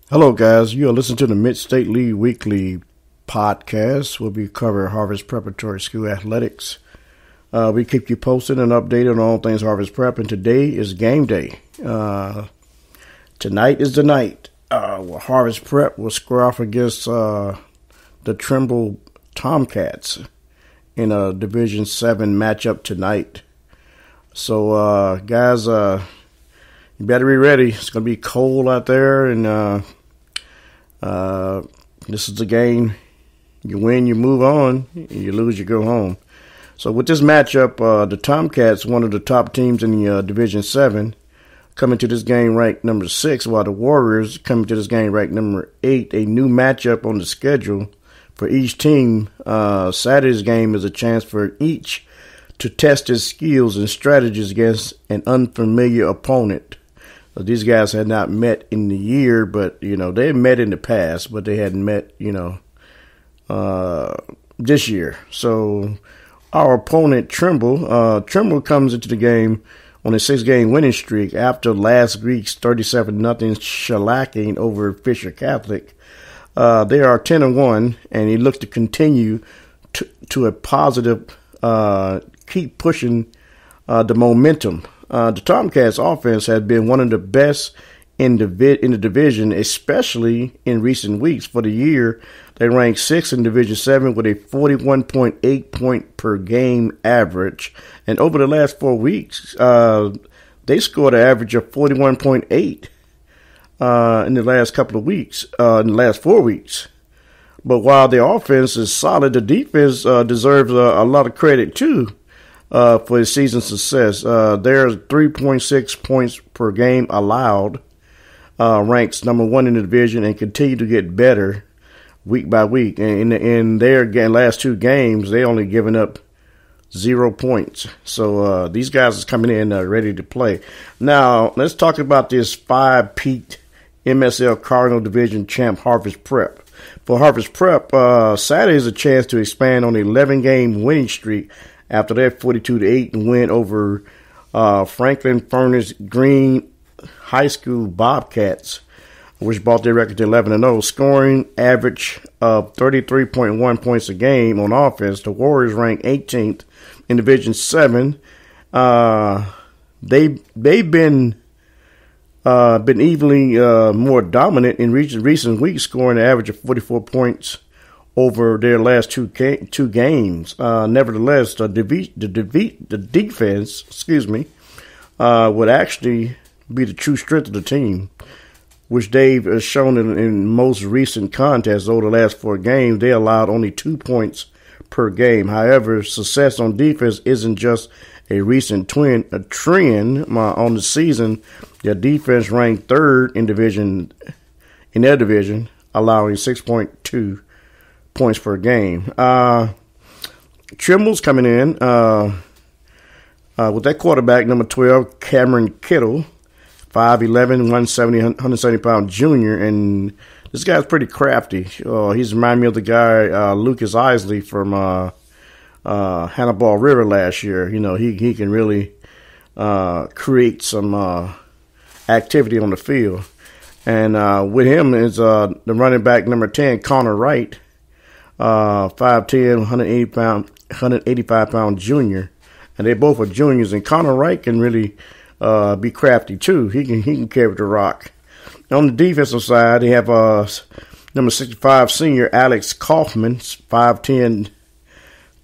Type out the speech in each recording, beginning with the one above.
Hello, guys. You are listening to the Mid-State League Weekly podcast. We'll be covering Harvest Preparatory School athletics. We keep you posted and updated on all things Harvest Prep, and today is game day. Tonight is the night where Harvest Prep will square off against the Trimble Tomcats in a Division 7 matchup tonight. So, guys, you better be ready. It's going to be cold out there, and this is the game. You win, you move on. You lose, you go home. So with this matchup, the Tomcats, one of the top teams in the Division 7, coming to this game ranked number 6, while the Warriors coming to this game ranked number 8. A new matchup on the schedule for each team. Saturday's game is a chance for each to test his skills and strategies against an unfamiliar opponent. These guys had not met in the year, but, they had met in the past, but they hadn't met, this year. So our opponent, Trimble comes into the game on a 6-game winning streak after last week's 37-0 shellacking over Fisher Catholic. They are 10-1, and he looks to continue to a positive, keep pushing the momentum. The Tomcats offense has been one of the best in the division, especially in recent weeks. For the year, they ranked 6th in Division 7 with a 41.8 point per game average. And over the last 4 weeks, they scored an average of 41.8 in the last couple of weeks, in the last 4 weeks. But while the offense is solid, the defense deserves a lot of credit too. For his season success. There's 3.6 points per game allowed, ranks number 1 in the division, and continue to get better week by week. And in their last 2 games, they only given up 0 points. So these guys are coming in ready to play. Now, let's talk about this 5-peat MSL Cardinal Division champ Harvest Prep. For Harvest Prep, Saturday is a chance to expand on the 11-game winning streak after their 42-8 win over Franklin Furnace Green High School Bobcats, which brought their record to 11-0, scoring average of 33.1 points a game on offense. The Warriors ranked 18th in Division 7. They've been evenly more dominant in recent weeks, scoring an average of 44 points over their last two games. Nevertheless, the defense, would actually be the true strength of the team, which they've shown in most recent contests. Over the last 4 games, they allowed only 2 points per game. However, success on defense isn't just a recent trend on the season. Their defense ranked 3rd in their division, allowing 6.2 points per game. Trimble's coming in with that quarterback, number 12, Cameron Kittle, 5'11", 170-pound junior, and this guy's pretty crafty. He's reminded me of the guy Lucas Isley from Hannibal River last year. He can really create some activity on the field. And with him is the running back, number 10, Connor Wright, 5'10", 185-pound junior, and they both are juniors. And Connor Wright can really be crafty too. He can carry the rock. On the defensive side, they have number 65 senior Alex Kaufman, 5'10",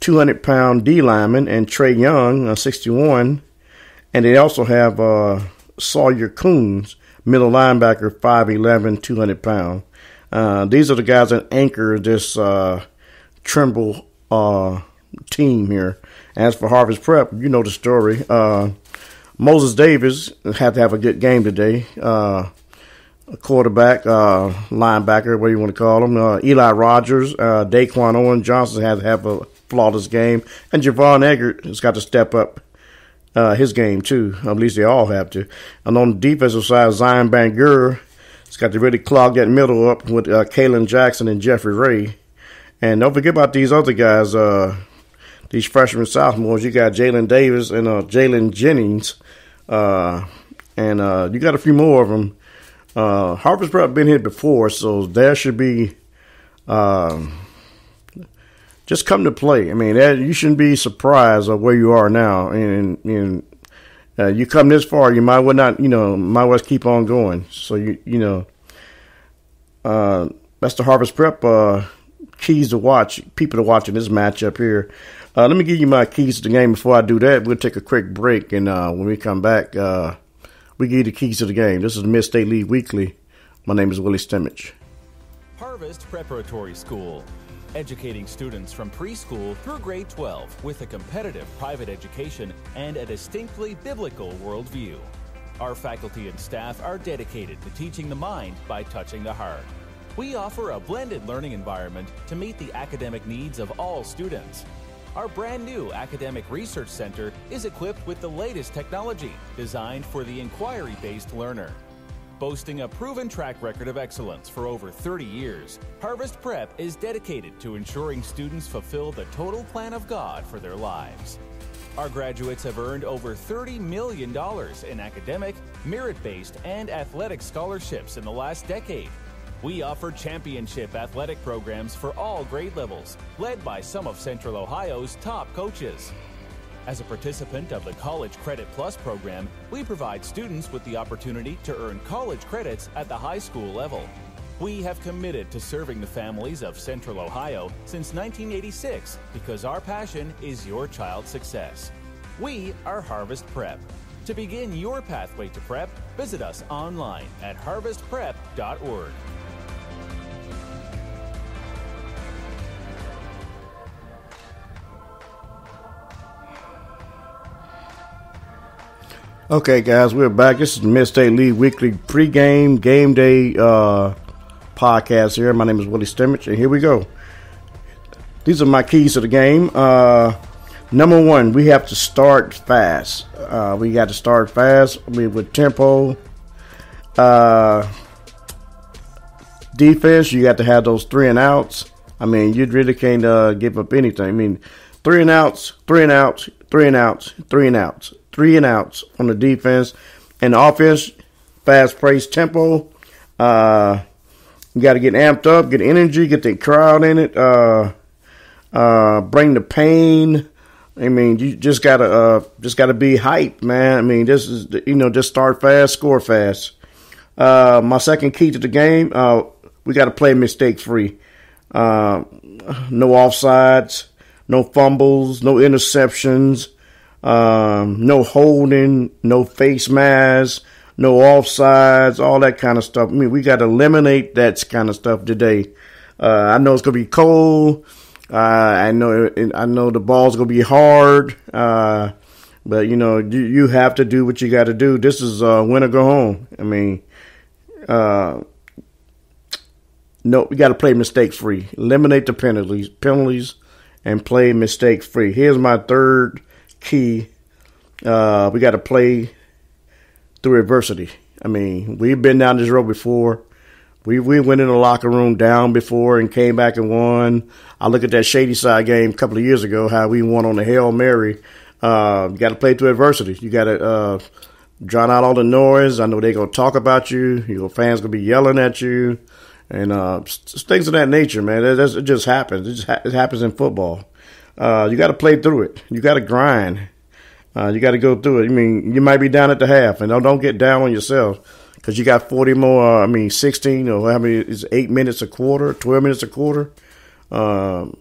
200-pound D lineman, and Trey Young, 61, and they also have Sawyer Coons, middle linebacker, 5'11", 200-pound. These are the guys that anchor this Trimble team here. As for Harvest Prep, you know the story. Moses Davis had to have a good game today. Quarterback, linebacker, what do you want to call him? Eli Rogers, Daquan Owen Johnson had to have a flawless game. And Javon Eggert has got to step up his game too. At least they all have to. And on the defensive side, Zion Bangura has got to really clog that middle up with Kalen Jackson and Jeffrey Ray. And don't forget about these other guys, these freshman sophomores. You got Jalen Davis and Jalen Jennings. And you got a few more of them Harvest Prep been here before, so there should be just come to play. I mean, you shouldn't be surprised of where you are now, and you come this far, you might well not, might well keep on going. So that's the Harvest Prep keys to watch, people to watch in this matchup here. Let me give you my keys to the game. Before I do that, we'll take a quick break, and when we come back, we give you the keys to the game. This is Mid-State League Weekly. My name is Willie Stimmich. Harvest Preparatory School, educating students from preschool through grade 12 with a competitive private education and a distinctly biblical worldview. Our faculty and staff are dedicated to teaching the mind by touching the heart. We offer a blended learning environment to meet the academic needs of all students. Our brand new Academic Research Center is equipped with the latest technology designed for the inquiry-based learner. Boasting a proven track record of excellence for over 30 years, Harvest Prep is dedicated to ensuring students fulfill the total plan of God for their lives. Our graduates have earned over $30 million in academic, merit-based, and athletic scholarships in the last decade. We offer championship athletic programs for all grade levels, led by some of Central Ohio's top coaches. As a participant of the College Credit Plus program, we provide students with the opportunity to earn college credits at the high school level. We have committed to serving the families of Central Ohio since 1986 because our passion is your child's success. We are Harvest Prep. To begin your pathway to prep, visit us online at harvestprep.org. Okay, guys, we're back. This is Mid-State League Weekly pregame game day podcast here. My name is Willie Stimmich, and here we go. These are my keys to the game. Number one, we have to start fast. We got to start fast with tempo. Defense, you got to have those 3 and outs. I mean, you really can't give up anything. I mean, 3 and outs, 3 and outs, 3 and outs, 3 and outs. 3 and outs on the defense. And the offense, fast-paced tempo. You got to get amped up, get energy, get the crowd in it. Bring the pain. I mean, you just gotta be hyped, man. I mean, this is just start fast, score fast. My second key to the game, we got to play mistake-free. No offsides, no fumbles, no interceptions. No holding, no face masks, no offsides, all that kind of stuff. I mean, we got to eliminate that kind of stuff today. I know it's gonna be cold. I know the ball's gonna be hard. But you have to do what you got to do. This is win or go home. I mean, no, we got to play mistake free. Eliminate the penalties, and play mistake free. Here's my third key. We got to play through adversity. I mean, we've been down this road before. We went in the locker room down before and came back and won. I look at that Shady Side game a couple of years ago, how we won on the Hail Mary. You got to play through adversity. You got to drown out all the noise. I know they're going to talk about you. Your fans going to be yelling at you. And things of that nature, man. It just happens. It happens in football. You got to play through it. You got to grind. You got to go through it. I mean, you might be down at the half, and don't get down on yourself because you got 40 more. 16 or how many is 8 minutes a quarter, 12 minutes a quarter. You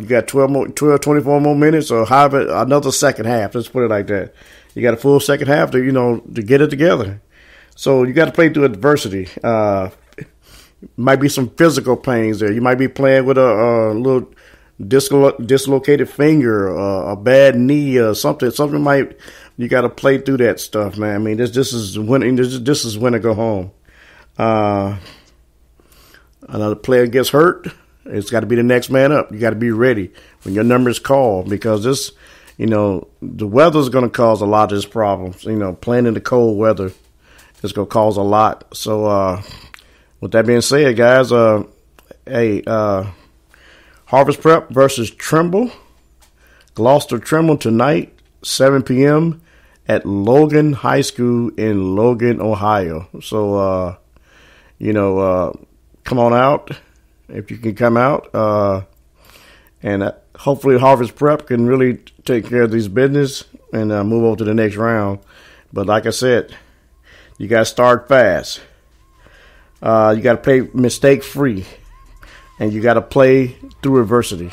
got 24 more minutes, or however another second half. Let's put it like that. You got a full second half to get it together. So you got to play through adversity. Might be some physical pains there. You might be playing with a little dislocated finger, a bad knee, or something. You got to play through that stuff, man. I mean, this is when to go home. Another player gets hurt, it's got to be the next man up. You got to be ready when your number is called, because the weather is going to cause a lot of these problems. Playing in the cold weather is going to cause a lot. So, with that being said, guys, Harvest Prep versus Trimble. Gloucester Trimble tonight, 7 p.m. at Logan High School in Logan, Ohio. So come on out if you can come out. And hopefully Harvest Prep can really take care of these business and move on to the next round. But like I said, you got to start fast. You got to play mistake-free. And you got to play through adversity.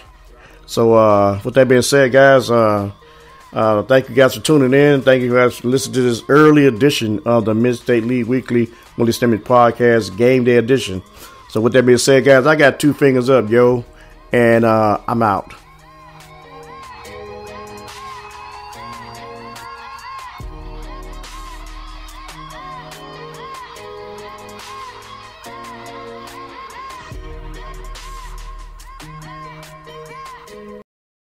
So with that being said, guys, thank you guys for tuning in. Thank you guys for listening to this early edition of the Mid-State League Weekly Willie Stemmy Podcast Game Day Edition. So with that being said, guys, I got 2 fingers up, yo. And I'm out.